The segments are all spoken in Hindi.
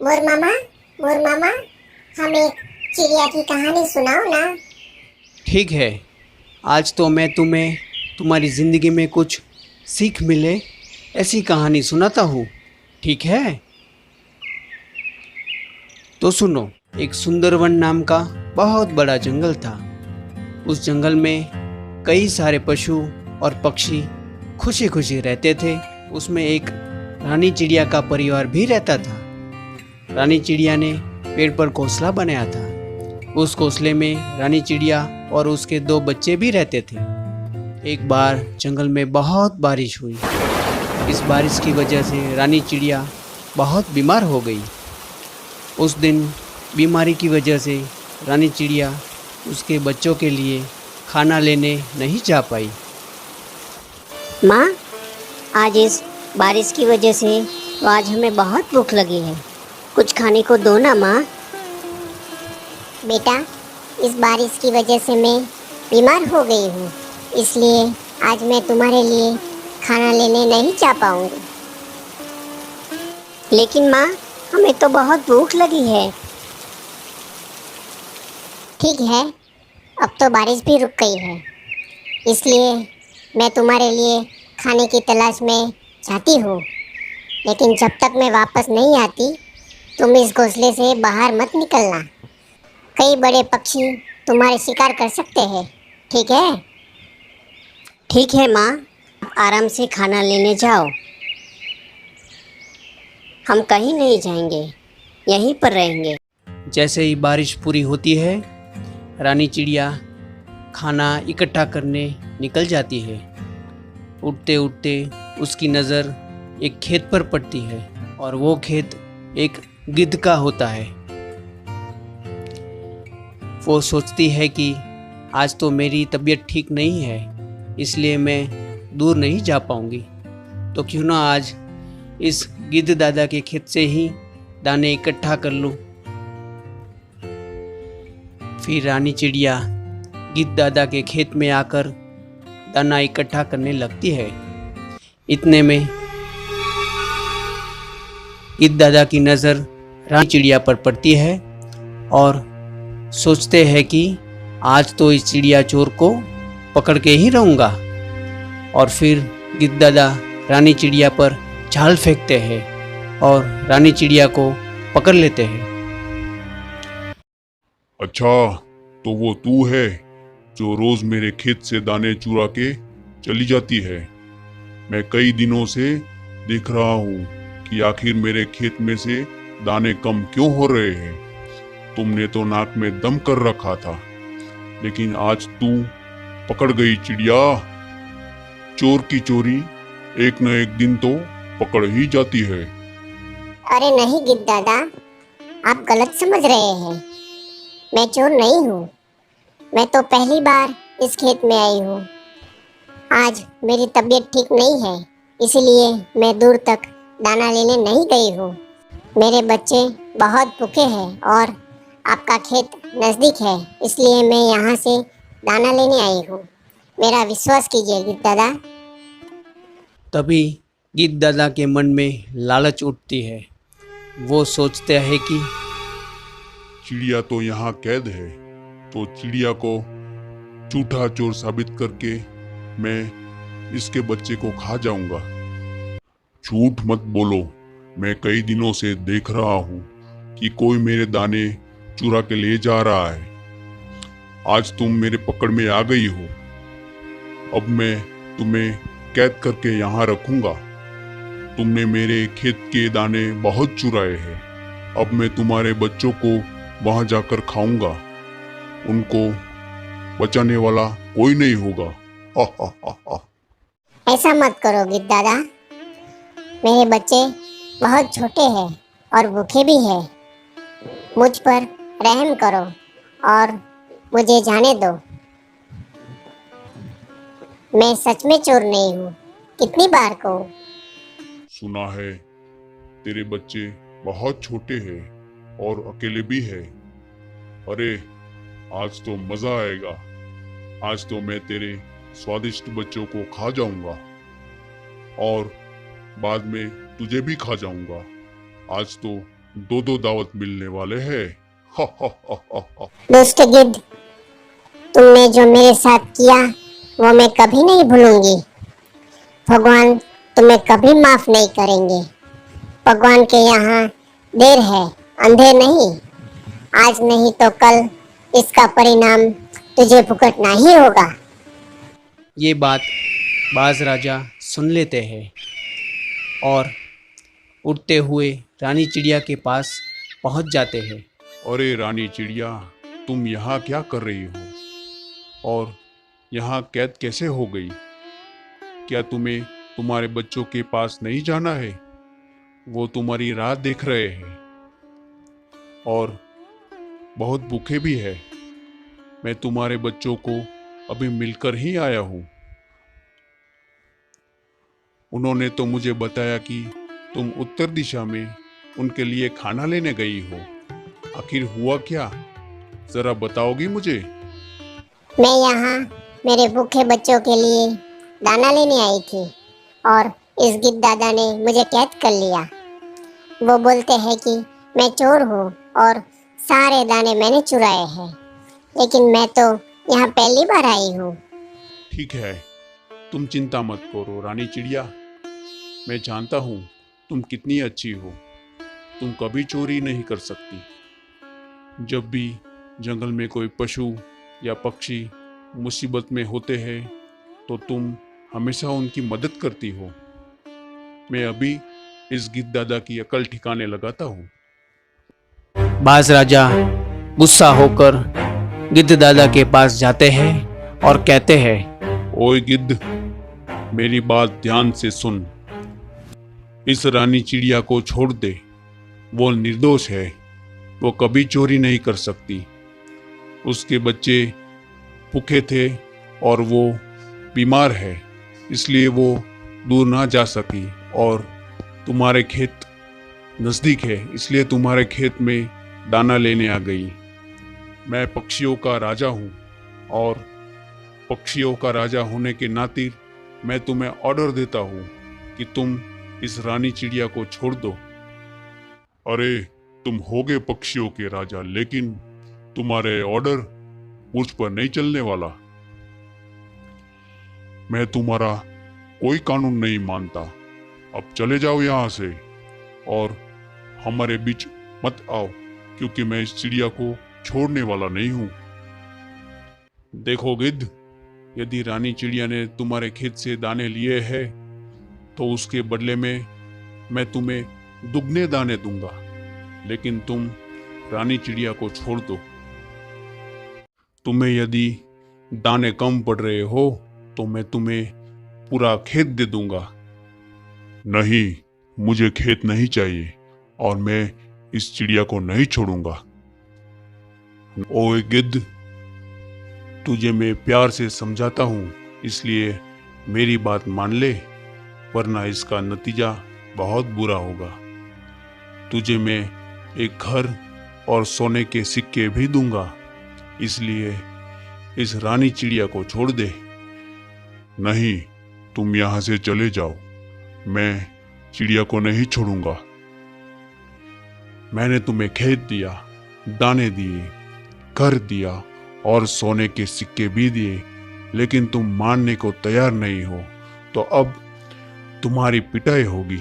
मोर मामा, मोर मामा, हम एक चिड़िया की कहानी सुनाओ ना। ठीक है। आज तो मैं तुम्हें तुम्हारी ज़िंदगी में कुछ सीख मिले ऐसी कहानी सुनाता हूँ। ठीक है, तो सुनो। एक सुंदरवन नाम का बहुत बड़ा जंगल था। उस जंगल में कई सारे पशु और पक्षी खुशी खुशी रहते थे। उसमें एक रानी चिड़िया का परिवार भी रहता था। रानी चिड़िया ने पेड़ पर घोंसला बनाया था। उस घोंसले में रानी चिड़िया और उसके दो बच्चे भी रहते थे। एक बार जंगल में बहुत बारिश हुई। इस बारिश की वजह से रानी चिड़िया बहुत बीमार हो गई। उस दिन बीमारी की वजह से रानी चिड़िया उसके बच्चों के लिए खाना लेने नहीं जा पाई। माँ, आज इस बारिश की वजह से तो आज हमें बहुत भूख लगी है। कुछ खाने को दो ना माँ। बेटा, इस बारिश की वजह से मैं बीमार हो गई हूँ, इसलिए आज मैं तुम्हारे लिए खाना लेने नहीं जा पाऊँगी। लेकिन माँ, हमें तो बहुत भूख लगी है। ठीक है, अब तो बारिश भी रुक गई है, इसलिए मैं तुम्हारे लिए खाने की तलाश में जाती हूँ। लेकिन जब तक मैं वापस नहीं आती, तुम इस घोंसले से बाहर मत निकलना। कई बड़े पक्षी तुम्हारे शिकार कर सकते हैं, ठीक है? ठीक है माँ, आप आराम से खाना लेने जाओ। हम कहीं नहीं जाएंगे, यहीं पर रहेंगे। जैसे ही बारिश पूरी होती है, रानी चिड़िया खाना इकट्ठा करने निकल जाती है। उठते उठते उसकी नज़र एक खेत पर पड़ती है और वो खेत एक गिद्ध का होता है। वो सोचती है कि आज तो मेरी तबीयत ठीक नहीं है, इसलिए मैं दूर नहीं जा पाऊंगी। तो क्यों ना आज इस गिद्ध दादा के खेत से ही दाने इकट्ठा कर लूं। फिर रानी चिड़िया गिद्ध दादा के खेत में आकर दाना इकट्ठा करने लगती है। इतने में गिद्ध दादा की नज़र रानी चिड़िया पर पड़ती है और सोचते हैं कि आज तो इस चिड़िया चोर को पकड़ के ही रहूँगा। और फिर गिद्ध दादा रानी चिड़िया पर जाल फेंकते हैं और रानी चिड़िया को पकड़ लेते हैं। अच्छा, तो वो तू है जो रोज मेरे खेत से दाने चुरा के चली जाती है। मैं कई दिनों से देख रहा हूँ कि आखिर मेरे खेत में से दाने कम क्यों हो रहे हैं। तुमने तो नाक में दम कर रखा था, लेकिन आज तू पकड़ गई चिड़िया। चोर की चोरी एक न एक दिन तो पकड़ ही जाती है। अरे नहीं गिद्ध दादा, आप गलत समझ रहे हैं। मैं चोर नहीं हूँ। मैं तो पहली बार इस खेत में आई हूँ। आज मेरी तबीयत ठीक नहीं है, इसलिए मैं दूर तक दाना लेने नहीं गई हूँ। मेरे बच्चे बहुत भूखे हैं और आपका खेत नज़दीक है, इसलिए मैं यहाँ से दाना लेने आई हूँ। मेरा विश्वास कीजिए गिद्ध दादा। तभी गिद्ध दादा के मन में लालच उठती है। वो सोचते हैं कि चिड़िया तो यहाँ कैद है, तो चिड़िया को झूठा चोर साबित करके मैं इसके बच्चे को खा जाऊंगा। झूठ मत बोलो, मैं कई दिनों से देख रहा हूँ कि कोई मेरे दाने चुरा के ले जा रहा है। आज तुम मेरे पकड़ में आ गई हो। अब मैं तुम्हें कैद करके यहाँ रखूंगा। तुमने मेरे खेत के दाने बहुत चुराए हैं। अब मैं तुम्हारे बच्चों को वहां जाकर खाऊंगा। उनको बचाने वाला कोई नहीं होगा। हा हा हा हा। ऐसा मत करो गिद्ध दादा। मेरे बच्चे बहुत छोटे हैं और भूखे भी हैं। मुझ पर रहम करो और मुझे जाने दो। मैं सच में चोर नहीं हूँ। कितनी बार कहूँ? सुना है तेरे बच्चे बहुत छोटे हैं और अकेले भी हैं। अरे, आज तो मजा आएगा। आज तो मैं तेरे स्वादिष्ट बच्चों को खा जाऊंगा और बाद में तुझे भी खा जाऊंगा। आज तो दो दो दावत मिलने वाले हैं। दुष्ट गिद्ध, तुमने जो मेरे साथ किया वो मैं कभी नहीं भूलूंगी। भगवान तुम्हें कभी माफ नहीं करेंगे। भगवान के यहाँ देर है, अंधेर नहीं। आज नहीं तो कल इसका परिणाम तुझे भुगतना ही होगा। ये बात बाज राजा सुन लेते हैं और उड़ते हुए रानी चिड़िया के पास पहुंच जाते हैं। अरे रानी चिड़िया, तुम यहाँ क्या कर रही हो और यहाँ कैद कैसे हो गई? क्या तुम्हें तुम्हारे बच्चों के पास नहीं जाना है? वो तुम्हारी राह देख रहे हैं और बहुत भूखे भी है। मैं तुम्हारे बच्चों को अभी मिलकर ही आया हूँ। उन्होंने तो मुझे बताया कि तुम उत्तर दिशा में उनके लिए खाना लेने गई हो। आखिर हुआ क्या, जरा बताओगी मुझे? मैं यहाँ मेरे भूखे बच्चों के लिए दाना लेने आई थी और इस गिद्ध दादा ने मुझे कैद कर लिया। वो बोलते हैं कि मैं चोर हूँ और सारे दाने मैंने चुराए हैं, लेकिन मैं तो यहाँ पहली बार आई हूँ। ठीक है, तुम चिंता मत करो रानी चिड़िया। मैं जानता हूँ तुम कितनी अच्छी हो। तुम कभी चोरी नहीं कर सकती। जब भी जंगल में कोई पशु या पक्षी मुसीबत में होते हैं तो तुम हमेशा उनकी मदद करती हो। मैं अभी इस गिद्ध दादा की अकल ठिकाने लगाता हूँ। बाज राजा गुस्सा होकर गिद्ध दादा के पास जाते हैं और कहते हैं, ओए गिद्ध, मेरी बात ध्यान से सुन। इस रानी चिड़िया को छोड़ दे। वो निर्दोष है। वो कभी चोरी नहीं कर सकती। उसके बच्चे भूखे थे और वो बीमार है, इसलिए वो दूर ना जा सकी। और तुम्हारे खेत नज़दीक है, इसलिए तुम्हारे खेत में दाना लेने आ गई। मैं पक्षियों का राजा हूँ और पक्षियों का राजा होने के नाते मैं तुम्हें ऑर्डर देता हूँ कि तुम इस रानी चिड़िया को छोड़ दो। अरे, तुम होगे पक्षियों के राजा, लेकिन तुम्हारे ऑर्डर मुझ पर नहीं चलने वाला। मैं तुम्हारा कोई कानून नहीं मानता। अब चले जाओ यहाँ से और हमारे बीच मत आओ, क्योंकि मैं इस चिड़िया को छोड़ने वाला नहीं हूं। देखो गिद्ध, यदि रानी चिड़िया ने तुम्हारे खेत से दाने लिए हैं तो उसके बदले में मैं तुम्हें दुगने दाने दूंगा, लेकिन तुम रानी चिड़िया को छोड़ दो। तुम्हें यदि दाने कम पड़ रहे हो तो मैं तुम्हें पूरा खेत दे दूंगा। नहीं, मुझे खेत नहीं चाहिए और मैं इस चिड़िया को नहीं छोड़ूंगा। ओए गिद्ध, तुझे मैं प्यार से समझाता हूँ, इसलिए मेरी बात मान ले, वरना इसका नतीजा बहुत बुरा होगा। तुझे मैं एक घर और सोने के सिक्के भी दूंगा, इसलिए इस रानी चिड़िया को छोड़ दे। नहीं, तुम यहाँ से चले जाओ। मैं चिड़िया को नहीं छोड़ूंगा। मैंने तुम्हें खेत दिया, दाने दिए, घर दिया और सोने के सिक्के भी दिए, लेकिन तुम मानने को तैयार नहीं हो, तो अब तुम्हारी पिटाई होगी।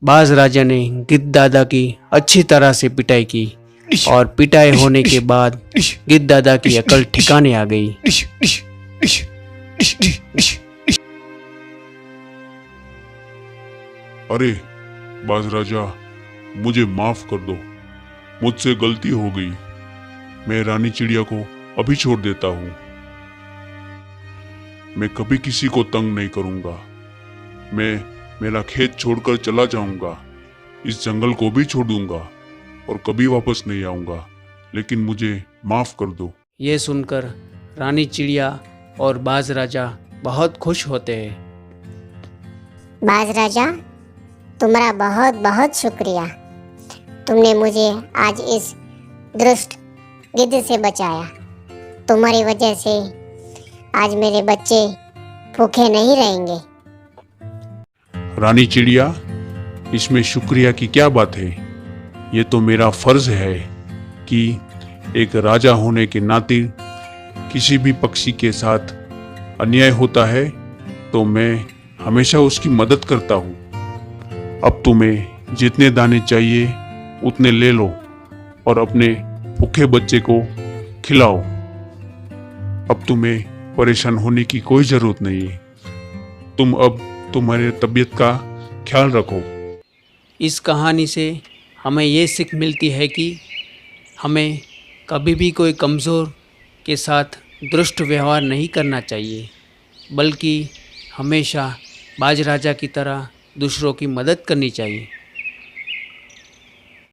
बाज राजा ने गिद्ध दादा की अच्छी तरह से पिटाई की और पिटाई होने के बाद गिद्ध दादा की अकल ठिकाने आ गई। अरे बाज राजा, मुझे माफ कर दो, मुझसे गलती हो गई। मैं रानी चिड़िया को अभी छोड़ देता हूँ। मैं कभी किसी को तंग नहीं करूंगा। मैं मेरा खेत छोड़कर चला जाऊंगा, इस जंगल को भी छोड़ दूंगा और कभी वापस नहीं आऊंगा, लेकिन मुझे माफ कर दो। ये सुनकर रानी चिड़िया और बाज राजा बहुत खुश होते हैं। बाज राजा, तुम्हारा बहुत बहुत शुक्रिया। तुमने मुझे आज इस दुष्ट गिद्ध से बचाया। तुम्हारी वजह से आज मेरे बच्चे भूखे नहीं रहेंगे। रानी चिड़िया, इसमें शुक्रिया की क्या बात है? ये तो मेरा फर्ज है कि एक राजा होने के नाते किसी भी पक्षी के साथ अन्याय होता है तो मैं हमेशा उसकी मदद करता हूँ। अब तुम्हें जितने दाने चाहिए उतने ले लो और अपने भूखे बच्चे को खिलाओ। अब तुम्हें परेशान होने की कोई जरूरत नहीं है। तुम अब तुम्हारे तबीयत का ख्याल रखो। इस कहानी से हमें ये सीख मिलती है कि हमें कभी भी कोई कमज़ोर के साथ दुष्ट व्यवहार नहीं करना चाहिए, बल्कि हमेशा बाज राजा की तरह दूसरों की मदद करनी चाहिए।